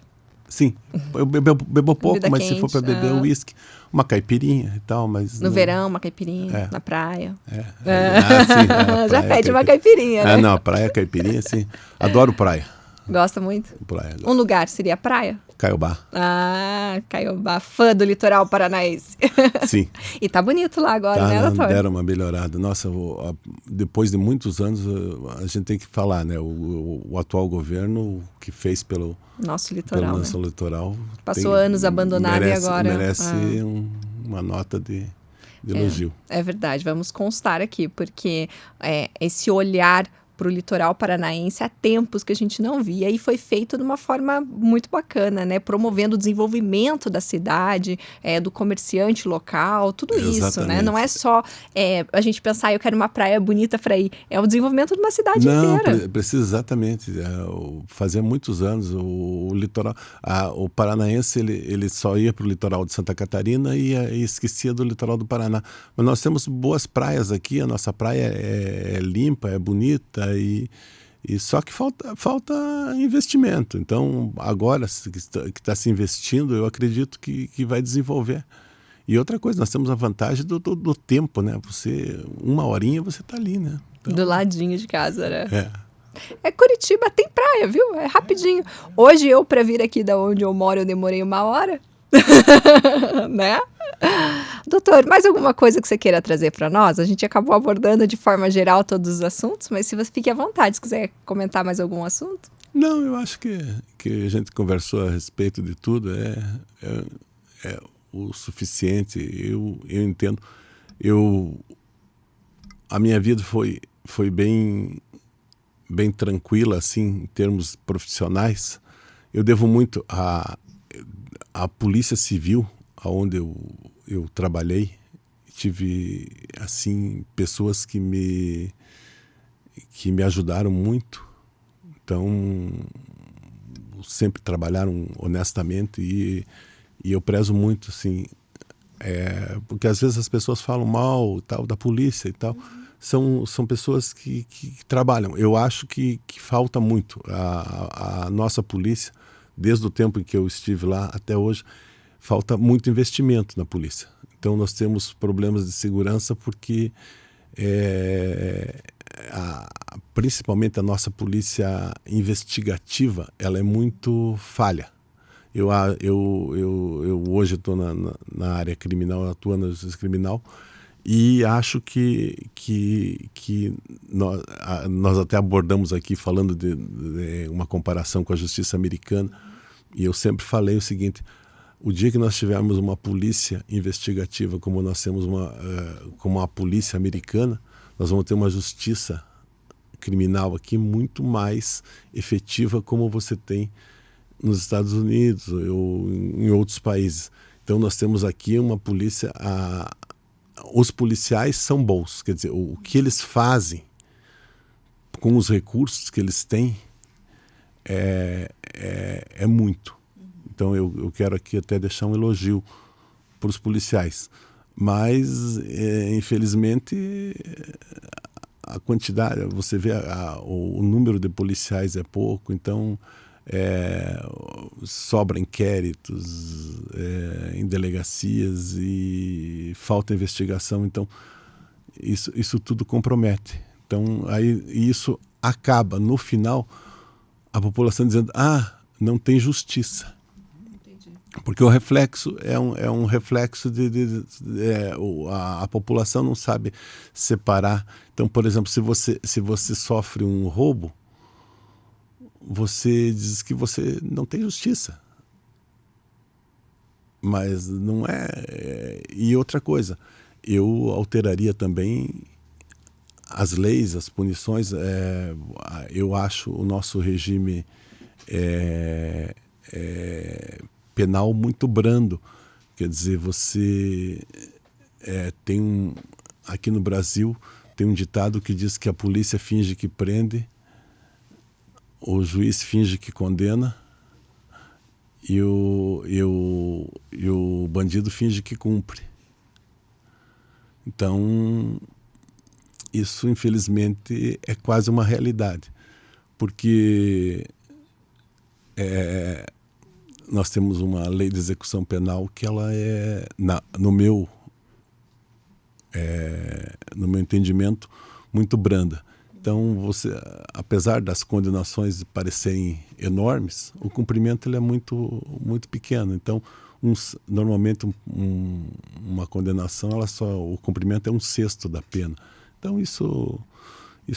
Sim, eu bebo pouco, Bebida mas se for quente. para beber uísque, uma caipirinha e tal, mas No verão, uma caipirinha. É. Na praia. Sim, a Já praia, pede uma caipirinha, né? não, a praia, caipirinha, sim. Adoro praia. Gosta muito? Praia, Um lugar seria a praia? Caiobá. Ah, Caiobá, fã do litoral paranaense. Sim. E tá bonito lá agora, né, doutor? Deram uma melhorada. Nossa, depois de muitos anos, a gente tem que falar, né? O atual governo, o que fez pelo Nosso litoral, nosso né? litoral. Passou anos abandonado e agora... Merece uma nota de elogio. É verdade, vamos constar aqui, porque esse olhar para o litoral paranaense há tempos que a gente não via e foi feito de uma forma muito bacana, né? Promovendo o desenvolvimento da cidade, do comerciante local, tudo isso, né? Exatamente. Não é só a gente pensar, eu quero uma praia bonita para ir, é o desenvolvimento de uma cidade inteira. Não, precisa exatamente. Fazia muitos anos o litoral, o paranaense ele só ia para o litoral de Santa Catarina e esquecia do litoral do Paraná. Mas nós temos boas praias aqui, a nossa praia é limpa, é bonita e só que falta investimento. Então agora que está se investindo, eu acredito que vai desenvolver. E outra coisa, nós temos a vantagem do tempo, né? Uma horinha você está ali, né? Então, Do ladinho de casa, né? Curitiba tem praia, viu? É rapidinho. Hoje para vir aqui da onde eu moro, eu demorei 1 hora. Né? Doutor, mais alguma coisa que você queira trazer para nós? A gente acabou abordando de forma geral todos os assuntos, mas se você fique à vontade, se quiser comentar mais algum assunto. Não, eu acho que a gente conversou a respeito de tudo, é o suficiente. Eu entendo. A minha vida foi bem tranquila, assim, em termos profissionais. Eu devo muito à Polícia Civil, onde eu trabalhei. Tive, assim, pessoas que me ajudaram muito. Então, sempre trabalharam honestamente e eu prezo muito, assim, porque às vezes as pessoas falam mal tal, da polícia e tal. São pessoas que trabalham. Eu acho que falta muito. A nossa polícia, desde o tempo em que eu estive lá até hoje, falta muito investimento na polícia. Então nós temos problemas de segurança porque principalmente a nossa polícia investigativa, ela é muito falha. Eu hoje estou na área criminal, atuando na justiça criminal, e acho que nós até abordamos aqui falando de uma comparação com a justiça americana, e eu sempre falei o seguinte: o dia que nós tivermos uma polícia investigativa como nós temos como a polícia americana, nós vamos ter uma justiça criminal aqui muito mais efetiva como você tem nos Estados Unidos ou em outros países. Então nós temos aqui uma polícia, os policiais são bons, quer dizer, o que eles fazem com os recursos que eles têm é muito. Então eu quero aqui até deixar um elogio para os policiais, mas infelizmente a quantidade, você vê o número de policiais é pouco, então sobra inquéritos em delegacias e falta investigação, então isso tudo compromete. Então aí isso acaba no final a população dizendo: não tem justiça. Porque o reflexo é um reflexo a população não sabe separar. Então, por exemplo, se você sofre um roubo, você diz que você não tem justiça. Mas não é. E outra coisa, eu alteraria também as leis, as punições. Eu acho o nosso regime penal muito brando. Quer dizer, você aqui no Brasil tem um ditado que diz que a polícia finge que prende, o juiz finge que condena e o bandido finge que cumpre. Então, isso, infelizmente, é quase uma realidade, porque nós temos uma lei de execução penal que ela é, no meu entendimento, muito branda. Então, apesar das condenações parecerem enormes, o cumprimento ele é muito, muito pequeno. Então, normalmente uma condenação, o cumprimento é 1/6 da pena. Então, isso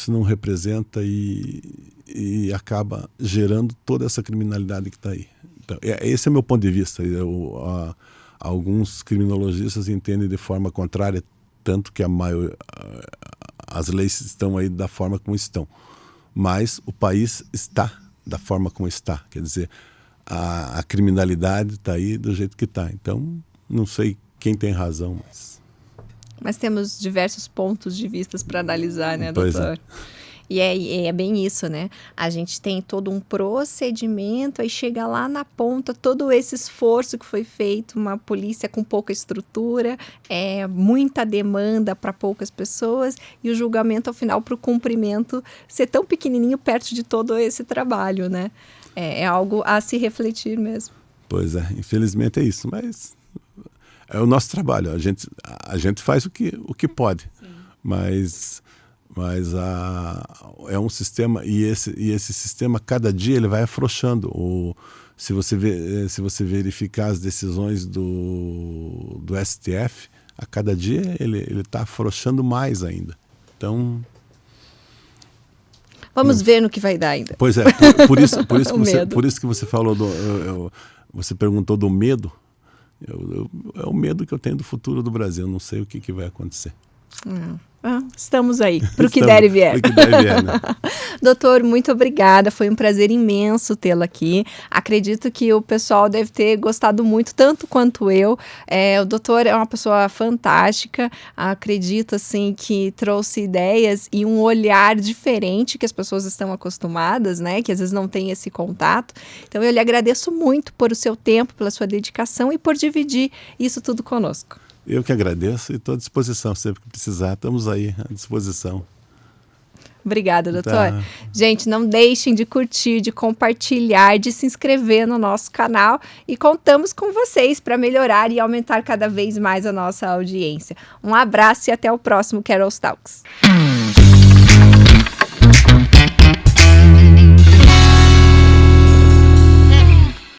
não representa e acaba gerando toda essa criminalidade que está aí. Então, esse é o meu ponto de vista. Alguns criminologistas entendem de forma contrária, tanto que as leis estão aí da forma como estão. Mas o país está da forma como está. Quer dizer, a criminalidade está aí do jeito que está. Então, não sei quem tem razão, mas temos diversos pontos de vista para analisar, né, pois doutor? E é bem isso, né? A gente tem todo um procedimento, aí chega lá na ponta todo esse esforço que foi feito, uma polícia com pouca estrutura, muita demanda para poucas pessoas, e o julgamento, ao final, para o cumprimento ser tão pequenininho perto de todo esse trabalho, né? É algo a se refletir mesmo. Pois é, infelizmente é isso, mas é o nosso trabalho, a gente faz o que pode. Sim. Mas é um sistema, e esse sistema, cada dia, ele vai afrouxando. Se você verificar as decisões do STF, a cada dia ele está afrouxando mais ainda. Então, vamos ver no que vai dar ainda. Pois é, por isso que você falou você perguntou do medo. É o medo que eu tenho do futuro do Brasil. Eu não sei o que vai acontecer. Estamos aí, para o que der e vier. Né? Doutor, muito obrigada, foi um prazer imenso tê-lo aqui. Acredito que o pessoal deve ter gostado muito, tanto quanto eu. O doutor é uma pessoa fantástica, acredito assim, que trouxe ideias e um olhar diferente que as pessoas estão acostumadas, né? Que às vezes não tem esse contato. Então eu lhe agradeço muito por o seu tempo, pela sua dedicação e por dividir isso tudo conosco. Eu que agradeço e estou à disposição, sempre que precisar, estamos aí à disposição. Obrigada, doutor. Tá. Gente, não deixem de curtir, de compartilhar, de se inscrever no nosso canal e contamos com vocês para melhorar e aumentar cada vez mais a nossa audiência. Um abraço e até o próximo Carol's Talks.